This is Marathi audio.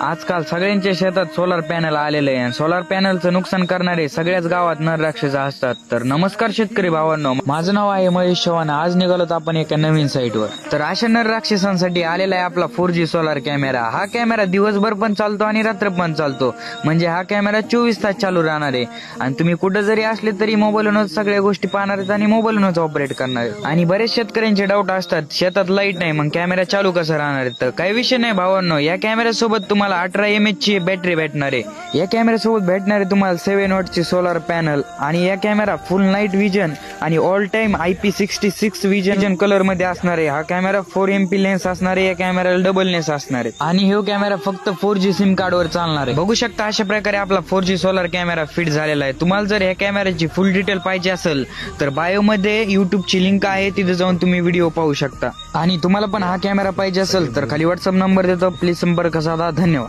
आजकाल सगळ्यांच्या शेतात सोलार पॅनल आलेले आहे. सोलार पॅनलचं नुकसान करणारे सगळ्याच गावात नर राक्षस असतात. तर नमस्कार शेतकरी भावांनो, माझं नाव आहे महेश चव्हाण. आज निघालोत आपण एका नवीन साईटवर. तर अशा नर राक्षसांसाठी आलेला आहे आपला 4G सोलार कॅमेरा. हा कॅमेरा दिवसभर पण चालतो आणि रात्र पण चालतो. म्हणजे हा कॅमेरा 24 तास चालू राहणार आहे. आणि तुम्ही कुठं जरी असले तरी मोबाईलवरच सगळ्या गोष्टी पाहणार आहेत आणि मोबाईलवरच ऑपरेट करणार आहेत. आणि बरेच शेतकऱ्यांचे डाऊट असतात, शेतात लाईट नाही मग कॅमेरा चालू कसं राहणार आहे. तर काही विषय नाही भावांनो, या कॅमेऱ्यासोबत तुम्हाला 18 mAh ची बॅटरी भेटणार आहे. या कॅमेऱ्यासोबत भेटणार आहे तुम्हाला 7 वॉटची सोलार पॅनल. आणि या कॅमेरा फुल नाईट विजन आणि all time IP66 vision colour मध्ये असणार आहे. हा कॅमेरा 4MP लेन्स असणार आहे. या कॅमेराला डबल लेन्स असणार आहे. आणि हा कॅमेरा फक्त 4G सिम कार्ड वर चालणार आहे. बघू शकता अशा प्रकारे आपला 4G सोलार कॅमेरा फिट झालेला आहे. तुम्हाला जर या कॅमेऱ्याची फुल डिटेल पाहिजे असेल तर बायो मध्ये युट्यूबची लिंक आहे, तिथे जाऊन तुम्ही व्हिडिओ पाहू शकता. आणि तुम्हाला पण हा कॅमेरा पाहिजे असेल तर खाली व्हॉट्सअप नंबर देतो, प्लीज संपर्क साधा. धन्यवाद.